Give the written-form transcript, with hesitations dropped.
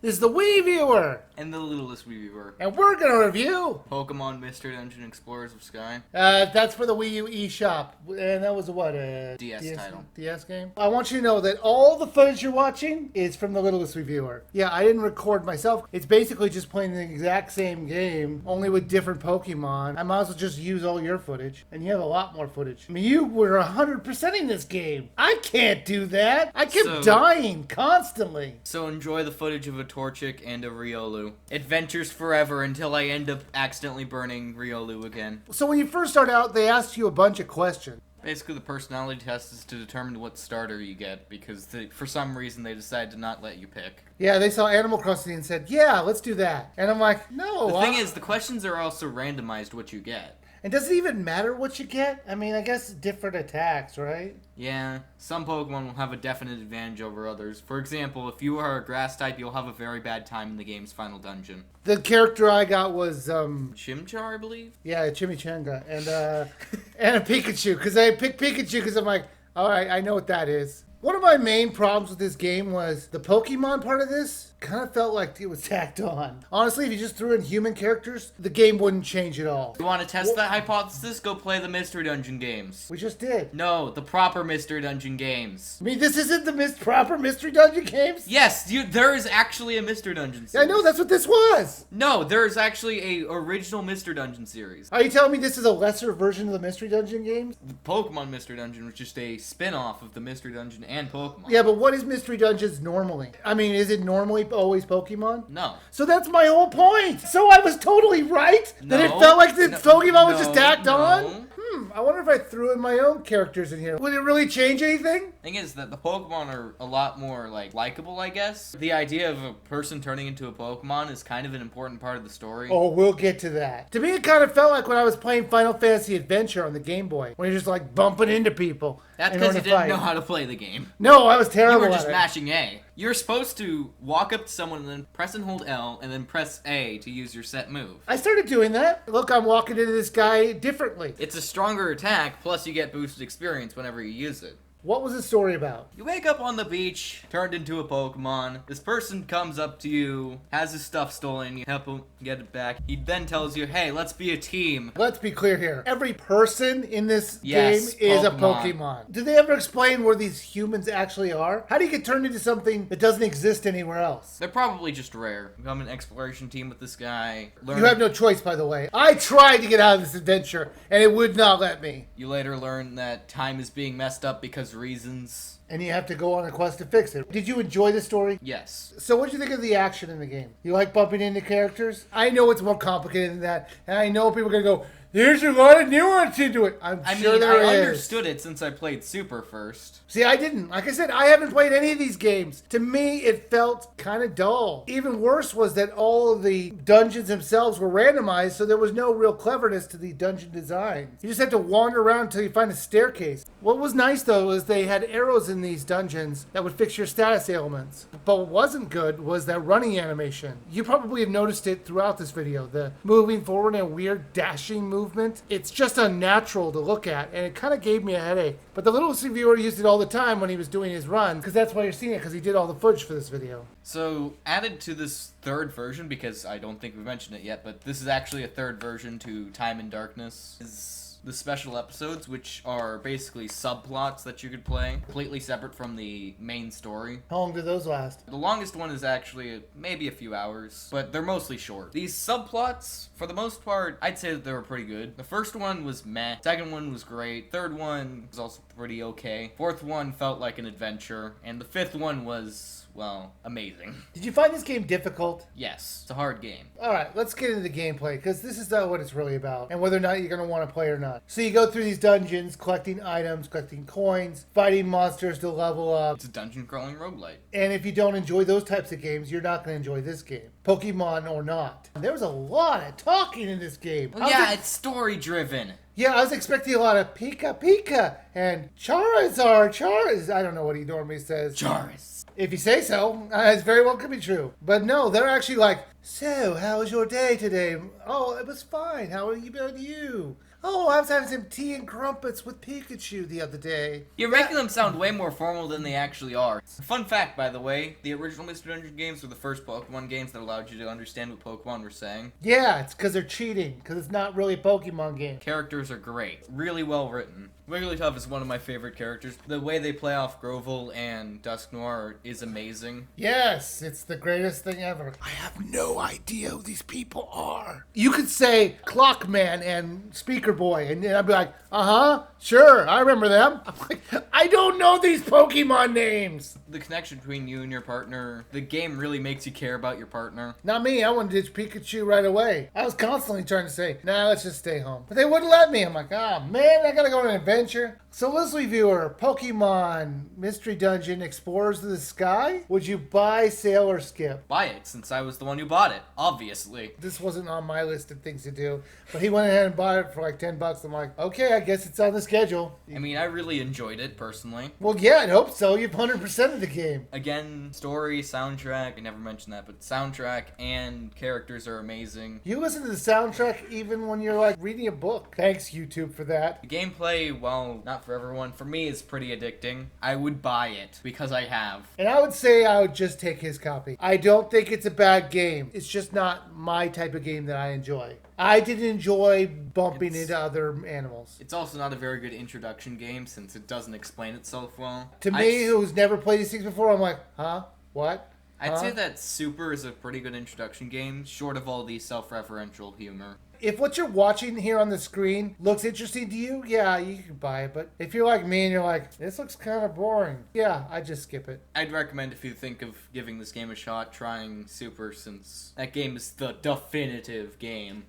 This is the Wiiviewer! And the littlest Wiiviewer. And we're gonna review Pokémon Mystery Dungeon Explorers of Sky. that's for the Wii U eShop. And that was a what? A DS title. DS game? I want you to know that all the footage you're watching is from the littlest Wiiviewer. Yeah, I didn't record myself. It's basically just playing the exact same game, only with different Pokemon. I might as well just use all your footage. And you have a lot more footage. I mean, you were 100%ing this game. I can't do that. I kept dying constantly. So enjoy the footage of a Torchic and a Riolu. Adventures forever until I end up accidentally burning Riolu again. So when you first start out, they ask you a bunch of questions. Basically, the personality test is to determine what starter you get, because for some reason they decided to not let you pick. Yeah, they saw Animal Crossing and said, yeah, let's do that. And I'm like, no. The thing is, the questions are also randomized what you get. And does it even matter what you get? I mean, I guess different attacks, right? Yeah, some Pokemon will have a definite advantage over others. For example, if you are a grass type, you'll have a very bad time in the game's final dungeon. The character I got was, Chimchar, I believe? Yeah, Chimichanga. And, and a Pikachu. Because I picked Pikachu because I'm like, alright, I know what that is. One of my main problems with this game was the Pokemon part of this kind of felt like it was tacked on. Honestly, if you just threw in human characters, the game wouldn't change at all. You want to test that hypothesis? Go play the Mystery Dungeon games. We just did. No, the proper Mystery Dungeon games. I mean, this isn't the proper Mystery Dungeon games? Yes, there is actually a Mystery Dungeon series. Yeah, I know, that's what this was. No, there is actually a original Mystery Dungeon series. Are you telling me this is a lesser version of the Mystery Dungeon games? The Pokemon Mystery Dungeon was just a spin-off of the Mystery Dungeon and Pokemon. Yeah, but what is Mystery Dungeons normally? I mean, is it normally always Pokemon? No. So that's my whole point. So I was totally right? That it felt like the Pokemon was just tacked on? I wonder if I threw in my own characters in here. Would it really change anything? Thing is that the Pokemon are a lot more, likable, I guess. The idea of a person turning into a Pokemon is kind of an important part of the story. Oh, we'll get to that. To me, it kind of felt like when I was playing Final Fantasy Adventure on the Game Boy, when you're just, bumping into people. That's because you didn't know how to play the game. No, I was terrible You were just mashing A. You're supposed to walk up to someone and then press and hold L and then press A to use your set move. I started doing that. Look, I'm walking into this guy differently. It's a stronger attack, plus you get boosted experience whenever you use it. What was the story about? You wake up on the beach, turned into a Pokemon. This person comes up to you, has his stuff stolen, you help him get it back. He then tells you, hey, let's be a team. Let's be clear here. Every person in this game is a Pokemon. Did they ever explain where these humans actually are? How do you get turned into something that doesn't exist anywhere else? They're probably just rare. Become an exploration team with this guy. You have no choice, by the way. I tried to get out of this adventure, and it would not let me. You later learn that time is being messed up because reasons. And you have to go on a quest to fix it. Did you enjoy the story? Yes. So what did you think of the action in the game? You like bumping into characters? I know it's more complicated than that, and I know people are going to go, there's a lot of nuance into it. I understood it since I played Super first. See, I didn't. Like I said, I haven't played any of these games. To me, it felt kind of dull. Even worse was that all of the dungeons themselves were randomized, so there was no real cleverness to the dungeon designs. You just had to wander around until you find a staircase. What was nice, though, is they had arrows in these dungeons that would fix your status ailments. But what wasn't good was that running animation. You probably have noticed it throughout this video. The moving forward and weird dashing movement. It's just unnatural to look at, and it kind of gave me a headache. But the littlest viewer used it all the time when he was doing his run, because that's why you're seeing it, because he did all the footage for this video. So, added to this third version, because I don't think we mentioned it yet, but this is actually a third version to Time and Darkness, is the special episodes, which are basically subplots that you could play, completely separate from the main story. How long do those last? The longest one is actually maybe a few hours, but they're mostly short. These subplots, for the most part, I'd say that they were pretty good. The first one was meh, second one was great, third one was also pretty okay, fourth one felt like an adventure, and the fifth one was, well, amazing. Did you find this game difficult? Yes, it's a hard game. Alright, let's get into the gameplay, because this is not what it's really about, and whether or not you're going to want to play or not. So you go through these dungeons, collecting items, collecting coins, fighting monsters to level up. It's a dungeon crawling roguelite. And if you don't enjoy those types of games, you're not going to enjoy this game. Pokemon or not. There was a lot of talking in this game. Well, yeah, it's story driven. Yeah, I was expecting a lot of Pika Pika and Charizard. I don't know what he normally says. Charizard. If you say so, it very well could be true. But no, they're actually like, so, how was your day today? Oh, it was fine. How are you? Oh, I was having some tea and crumpets with Pikachu the other day. You're making them sound way more formal than they actually are. Fun fact, by the way, the original Mystery Dungeon games were the first Pokemon games that allowed you to understand what Pokemon were saying. Yeah, it's because they're cheating, because it's not really a Pokemon game. Characters are great. Really well written. Wigglytuff is one of my favorite characters. The way they play off Grovel and Dusk Noir is amazing. Yes, it's the greatest thing ever. I have no idea who these people are. You could say Clockman and Speaker Boy, and then I'd be like, sure, I remember them. I'm like, I don't know these Pokemon names. The connection between you and your partner, the game really makes you care about your partner. Not me, I wanted to ditch Pikachu right away. I was constantly trying to say, nah, let's just stay home. But they wouldn't let me. I'm like, man, I gotta go on an adventure. So, LittestWiiviewer, Pokemon Mystery Dungeon Explorers of the Sky. Would you buy, sail, or skip? Buy it, since I was the one who bought it, obviously. This wasn't on my list of things to do, but he went ahead and bought it for like $10. I'm like, okay, I guess it's on the schedule. I mean, I really enjoyed it, personally. Well, yeah, I'd hope so. You've 100% of the game. Again, story, soundtrack, I never mentioned that, but soundtrack and characters are amazing. You listen to the soundtrack even when you're like reading a book. Thanks, YouTube, for that. The gameplay, while not for everyone, for me is pretty addicting. I would buy it because I have. And I would say I would just take his copy. I don't think it's a bad game. It's just not my type of game that I enjoy. I didn't enjoy bumping into other animals. It's also not a very good introduction game since it doesn't explain itself well. To me, who's never played these things before, I'm like, huh? What? I'd say that Super is a pretty good introduction game, short of all the self-referential humor. If what you're watching here on the screen looks interesting to you, yeah, you can buy it. But if you're like me and you're like, this looks kind of boring, yeah, I just skip it. I'd recommend, if you think of giving this game a shot, trying Super, since that game is the definitive game.